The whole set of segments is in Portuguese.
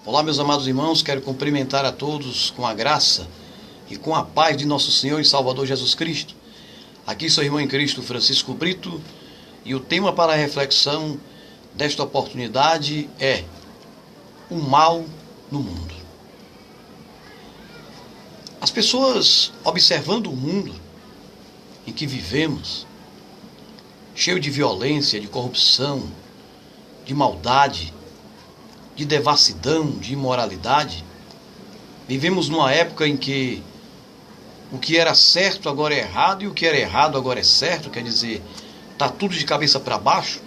Olá, meus amados irmãos, quero cumprimentar a todos com a graça e com a paz de nosso Senhor e Salvador Jesus Cristo. Aqui sou o irmão em Cristo Francisco Brito e o tema para a reflexão desta oportunidade é o mal no mundo. As pessoas, observando o mundo em que vivemos, cheio de violência, de corrupção, de maldade, de devassidão, de imoralidade, vivemos numa época em que o que era certo agora é errado e o que era errado agora é certo, quer dizer, está tudo de cabeça para baixo.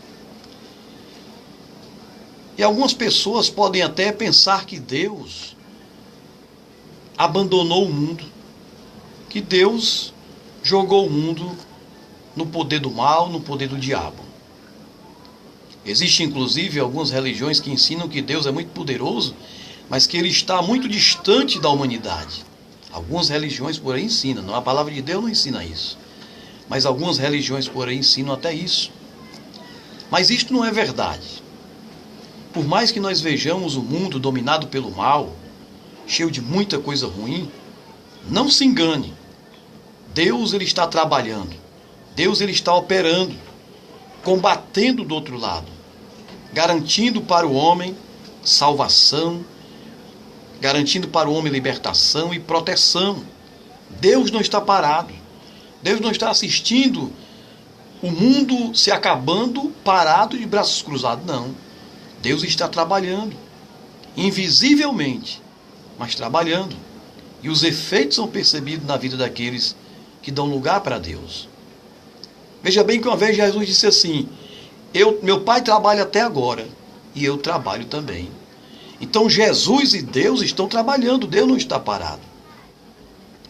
E algumas pessoas podem até pensar que Deus abandonou o mundo, que Deus jogou o mundo no poder do mal, no poder do diabo. Existem inclusive algumas religiões que ensinam que Deus é muito poderoso, mas que Ele está muito distante da humanidade. Algumas religiões por aí ensinam, a palavra de Deus não ensina isso. Mas algumas religiões por aí ensinam até isso. Mas isto não é verdade. Por mais que nós vejamos o mundo dominado pelo mal, cheio de muita coisa ruim, não se engane. Deus ele está trabalhando. Deus ele está operando, combatendo do outro lado, garantindo para o homem salvação, garantindo para o homem libertação e proteção. Deus não está parado. Deus não está assistindo o mundo se acabando, parado de braços cruzados, não. Deus está trabalhando, invisivelmente, mas trabalhando. E os efeitos são percebidos na vida daqueles que dão lugar para Deus. Veja bem que uma vez Jesus disse assim: meu pai trabalha até agora e eu trabalho também. Então Jesus e Deus estão trabalhando, Deus não está parado.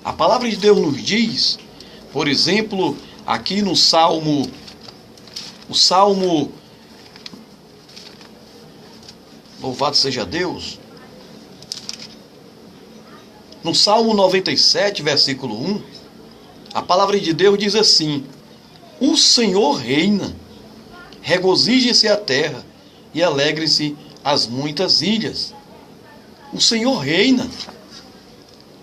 A palavra de Deus nos diz, por exemplo, aqui no Salmo, louvado seja Deus, no Salmo 97, versículo 1, a palavra de Deus diz assim: o Senhor reina, regozijem-se a terra e alegrem-se as muitas ilhas. O Senhor reina.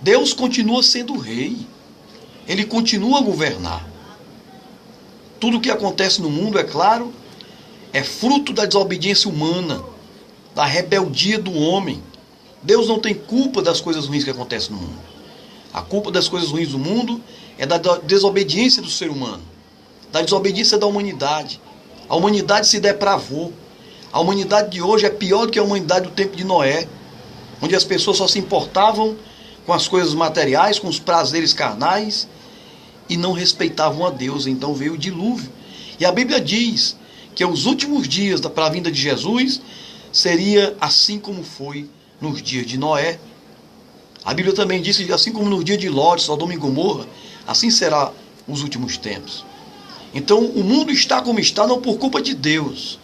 Deus continua sendo rei. Ele continua a governar. Tudo o que acontece no mundo, é claro, é fruto da desobediência humana, da rebeldia do homem. Deus não tem culpa das coisas ruins que acontecem no mundo. A culpa das coisas ruins do mundo é da desobediência do ser humano, da desobediência da humanidade. A humanidade se depravou. A humanidade de hoje é pior do que a humanidade do tempo de Noé, onde as pessoas só se importavam com as coisas materiais, com os prazeres carnais, e não respeitavam a Deus. Então veio o dilúvio. E a Bíblia diz que os últimos dias para a vinda de Jesus seria assim como foi nos dias de Noé. A Bíblia também diz que assim como nos dias de Ló, Sodoma e Gomorra, assim será os últimos tempos. Então o mundo está como está não por culpa de Deus,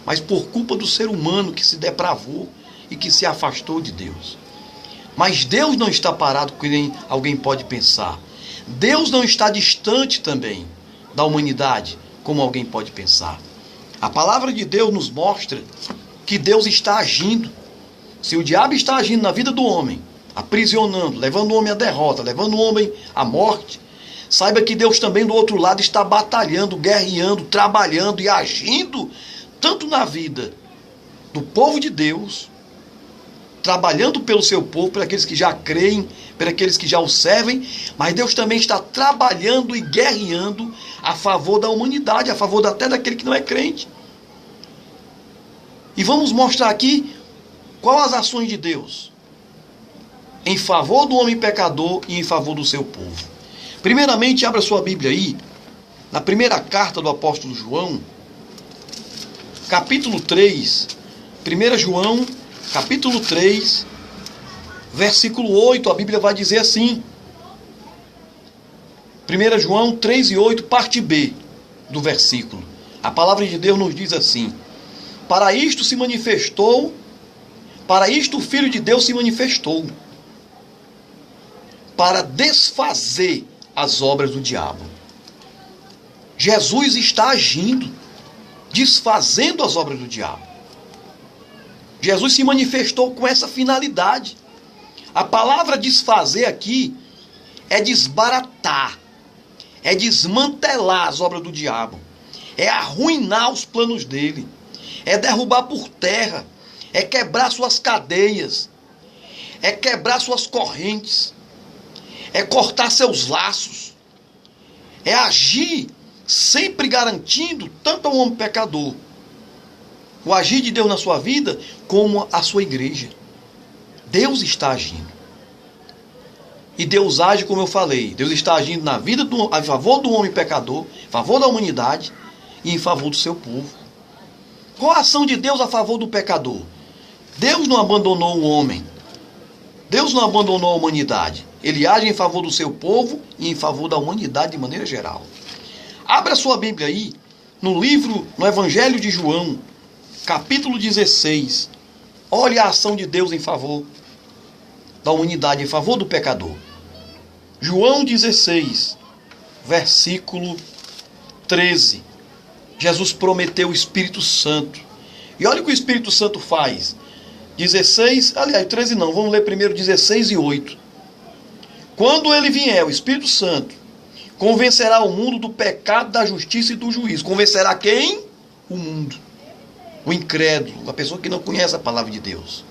mas por culpa do ser humano que se depravou e que se afastou de Deus. Mas Deus não está parado, como nem alguém pode pensar. Deus não está distante também da humanidade, como alguém pode pensar. A palavra de Deus nos mostra que Deus está agindo. Se o diabo está agindo na vida do homem, aprisionando, levando o homem à derrota, levando o homem à morte, saiba que Deus também do outro lado está batalhando, guerreando, trabalhando e agindo tanto na vida do povo de Deus, trabalhando pelo seu povo, para aqueles que já creem, para aqueles que já o servem, mas Deus também está trabalhando e guerreando a favor da humanidade, a favor até daquele que não é crente. E vamos mostrar aqui quais as ações de Deus em favor do homem pecador e em favor do seu povo. Primeiramente, abra sua Bíblia aí, na primeira carta do apóstolo João, capítulo 3, 1 João, capítulo 3, versículo 8, a Bíblia vai dizer assim, 1 João 3 e 8, parte B do versículo. A palavra de Deus nos diz assim: para isto o Filho de Deus se manifestou, para desfazer as obras do diabo. Jesus está agindo, desfazendo as obras do diabo. Jesus se manifestou com essa finalidade. A palavra desfazer aqui é desbaratar, é desmantelar as obras do diabo, é arruinar os planos dele, é derrubar por terra, é quebrar suas cadeias, é quebrar suas correntes, é cortar seus laços, é agir sempre garantindo tanto ao homem pecador o agir de Deus na sua vida como a sua igreja. Deus está agindo. E Deus age como eu falei. Deus está agindo na vida a favor do homem pecador, a favor da humanidade e em favor do seu povo. Qual a ação de Deus a favor do pecador? Deus não abandonou o homem. Deus não abandonou a humanidade. Ele age em favor do seu povo e em favor da humanidade de maneira geral. Abra sua Bíblia aí, no Evangelho de João, capítulo 16. Olha a ação de Deus em favor da humanidade, em favor do pecador. João 16, versículo 13. Jesus prometeu o Espírito Santo. E olha o que o Espírito Santo faz. 16, aliás, 13 não, vamos ler primeiro 16 e 8. Quando ele vier, o Espírito Santo, convencerá o mundo do pecado, da justiça e do juízo. Convencerá quem? O mundo. O incrédulo, a pessoa que não conhece a palavra de Deus.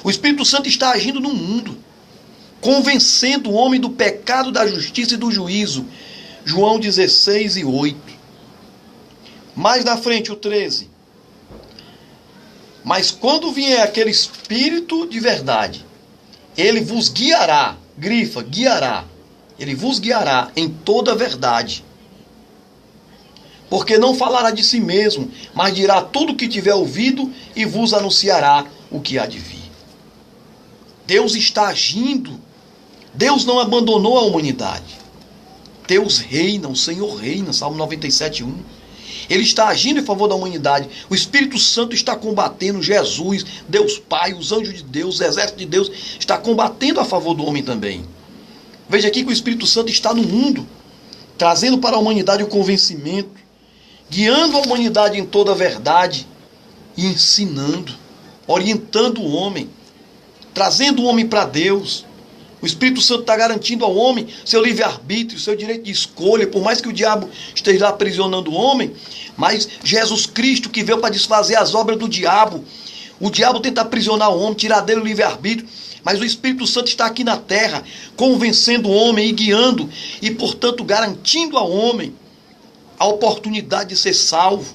O Espírito Santo está agindo no mundo, convencendo o homem do pecado, da justiça e do juízo. João 16 e 8. Mais na frente, o 13. Mas quando vier aquele Espírito de verdade, ele vos guiará, grifa, guiará. Ele vos guiará em toda a verdade. Porque não falará de si mesmo, mas dirá tudo o que tiver ouvido e vos anunciará o que há de vir. Deus está agindo. Deus não abandonou a humanidade. Deus reina, o Senhor reina, Salmo 97, 1. Ele está agindo em favor da humanidade. O Espírito Santo está combatendo Jesus, Deus Pai, os anjos de Deus, o exército de Deus está combatendo a favor do homem também. Veja aqui que o Espírito Santo está no mundo, trazendo para a humanidade o convencimento, guiando a humanidade em toda a verdade e ensinando, orientando o homem, trazendo o homem para Deus. O Espírito Santo está garantindo ao homem seu livre-arbítrio, seu direito de escolha, por mais que o diabo esteja aprisionando o homem, mas Jesus Cristo que veio para desfazer as obras do diabo. O diabo tenta aprisionar o homem, tirar dele o livre-arbítrio, mas o Espírito Santo está aqui na terra, convencendo o homem e guiando, e portanto garantindo ao homem a oportunidade de ser salvo,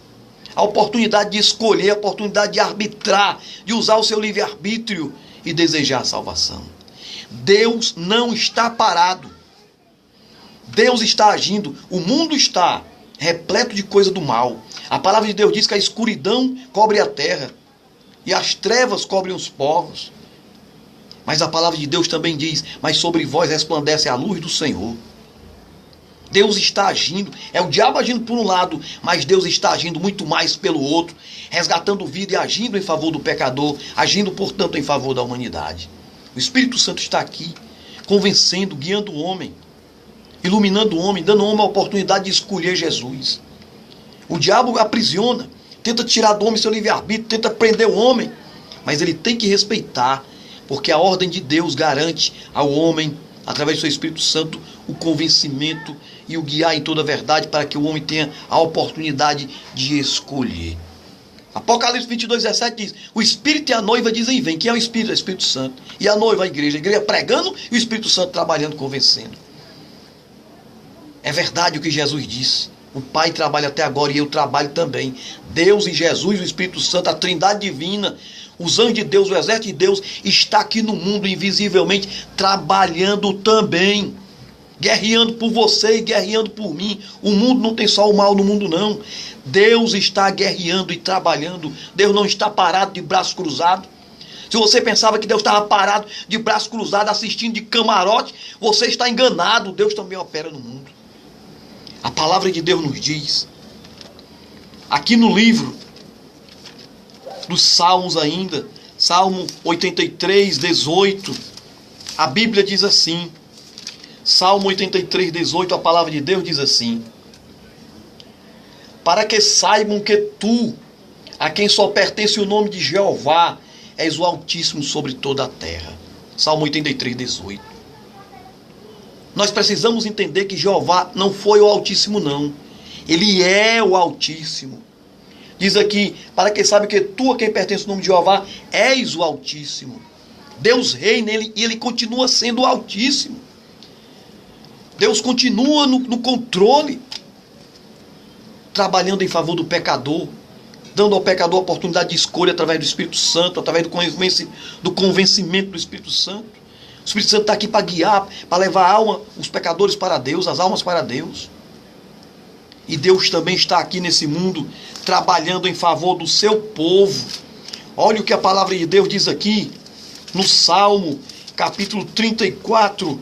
a oportunidade de escolher, a oportunidade de arbitrar, de usar o seu livre-arbítrio e desejar a salvação. Deus não está parado. Deus está agindo. O mundo está repleto de coisa do mal. A palavra de Deus diz que a escuridão cobre a terra e as trevas cobrem os povos. Mas a palavra de Deus também diz: mas sobre vós resplandece a luz do Senhor. Deus está agindo. É o diabo agindo por um lado, mas Deus está agindo muito mais pelo outro, resgatando vida e agindo em favor do pecador, agindo, portanto, em favor da humanidade. O Espírito Santo está aqui, convencendo, guiando o homem, iluminando o homem, dando ao homem a oportunidade de escolher Jesus. O diabo aprisiona, tenta tirar do homem seu livre-arbítrio, tenta prender o homem, mas ele tem que respeitar, porque a ordem de Deus garante ao homem, através do seu Espírito Santo, o convencimento e o guiar em toda a verdade, para que o homem tenha a oportunidade de escolher. Apocalipse 22, 17 diz: o Espírito e a noiva dizem vem. Quem é o Espírito? É o Espírito Santo. E a noiva, a igreja pregando e o Espírito Santo trabalhando, convencendo. É verdade o que Jesus disse. O Pai trabalha até agora e eu trabalho também. Deus e Jesus, o Espírito Santo, a trindade divina, os anjos de Deus, o exército de Deus, está aqui no mundo invisivelmente, trabalhando também. Guerreando por você e guerreando por mim. O mundo não tem só o mal no mundo, não. Deus está guerreando e trabalhando. Deus não está parado de braços cruzados. Se você pensava que Deus estava parado de braços cruzados, assistindo de camarote, você está enganado. Deus também opera no mundo. A palavra de Deus nos diz, aqui no livro dos Salmos ainda, Salmo 83, 18, a Bíblia diz assim, Salmo 83, 18, a palavra de Deus diz assim: para que saibam que tu, a quem só pertence o nome de Jeová, és o Altíssimo sobre toda a terra. Salmo 83, 18. Nós precisamos entender que Jeová não foi o Altíssimo, não. Ele é o Altíssimo. Diz aqui, para quem sabe que tu, a quem pertence o nome de Jeová, és o Altíssimo. Deus reina e ele continua sendo o Altíssimo. Deus continua no controle, trabalhando em favor do pecador, dando ao pecador a oportunidade de escolha através do Espírito Santo, através do convencimento do Espírito Santo. O Espírito Santo está aqui para guiar, para levar os pecadores para Deus, as almas para Deus. E Deus também está aqui nesse mundo, trabalhando em favor do seu povo. Olha o que a palavra de Deus diz aqui, no Salmo, capítulo 34,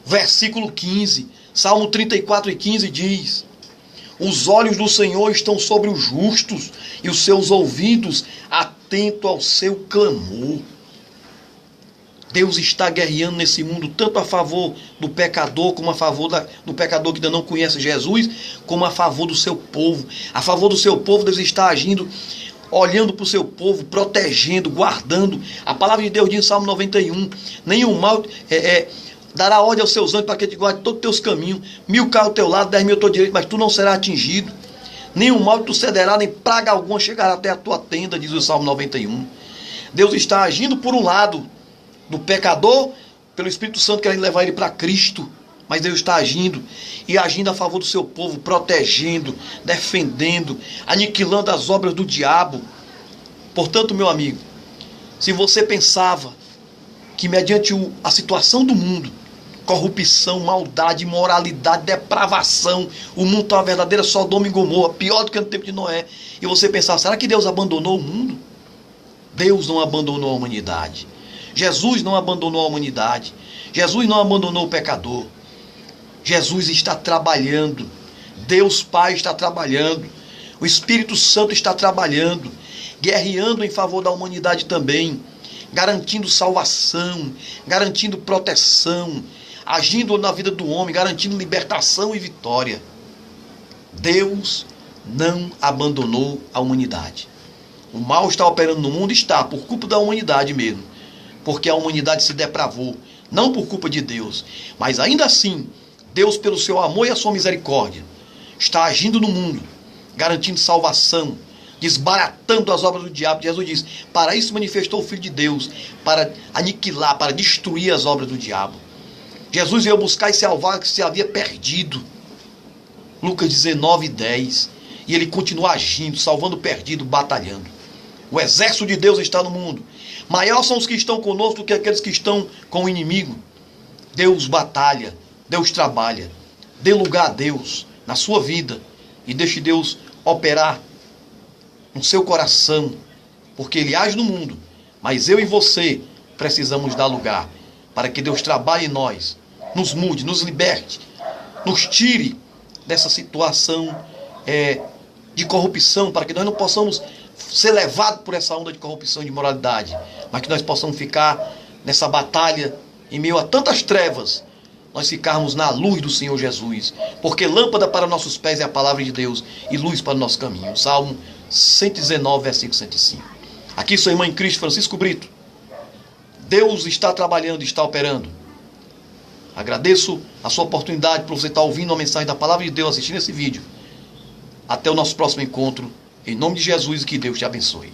versículo 15. Salmo 34 e 15 diz: os olhos do Senhor estão sobre os justos, e os seus ouvidos atentos ao seu clamor. Deus está guerreando nesse mundo, tanto a favor do pecador, como a favor do pecador que ainda não conhece Jesus, como a favor do seu povo. A favor do seu povo, Deus está agindo, olhando para o seu povo, protegendo, guardando. A palavra de Deus diz em Salmo 91, nenhum mal dará ordem aos seus anjos para que te guarde todos os teus caminhos. 1000 cairão ao teu lado, 10.000 ao teu direito, mas tu não serás atingido. Nenhum mal te sucederá, nem praga alguma chegará até a tua tenda, diz o Salmo 91. Deus está agindo por um lado do pecador, pelo Espírito Santo querendo levar ele para Cristo, mas Deus está agindo a favor do seu povo, protegendo, defendendo, aniquilando as obras do diabo. Portanto, meu amigo, se você pensava que mediante a situação do mundo, corrupção, maldade, imoralidade, depravação, o mundo está uma verdadeira Sodoma e Gomorra, pior do que no tempo de Noé, e você pensava, será que Deus abandonou o mundo? Deus não abandonou a humanidade. Jesus não abandonou a humanidade. Jesus não abandonou o pecador. Jesus está trabalhando. Deus Pai está trabalhando. O Espírito Santo está trabalhando, guerreando em favor da humanidade também, garantindo salvação, garantindo proteção, agindo na vida do homem, garantindo libertação e vitória. Deus não abandonou a humanidade. O mal está operando no mundo, está por culpa da humanidade mesmo, porque a humanidade se depravou, não por culpa de Deus, mas ainda assim, Deus, pelo seu amor e a sua misericórdia, está agindo no mundo, garantindo salvação, desbaratando as obras do diabo. Jesus diz, para isso manifestou o Filho de Deus, para aniquilar, para destruir as obras do diabo. Jesus veio buscar e salvar o que se havia perdido. Lucas 19:10. E ele continua agindo, salvando o perdido, batalhando. O exército de Deus está no mundo. Maior são os que estão conosco do que aqueles que estão com o inimigo. Deus batalha, Deus trabalha. Dê lugar a Deus na sua vida e deixe Deus operar no seu coração, porque Ele age no mundo, mas eu e você precisamos dar lugar para que Deus trabalhe em nós, nos mude, nos liberte, nos tire dessa situação de corrupção, para que nós não possamos ser levados por essa onda de corrupção e de imoralidade, mas que nós possamos ficar nessa batalha em meio a tantas trevas, nós ficarmos na luz do Senhor Jesus, porque lâmpada para nossos pés é a palavra de Deus e luz para o nosso caminho. Salmo 119, versículo 105. Aqui sua irmã em Cristo, Francisco Brito. Deus está trabalhando, está operando. Agradeço a sua oportunidade por você estar ouvindo a mensagem da palavra de Deus, assistindo esse vídeo. Até o nosso próximo encontro. Em nome de Jesus, e que Deus te abençoe.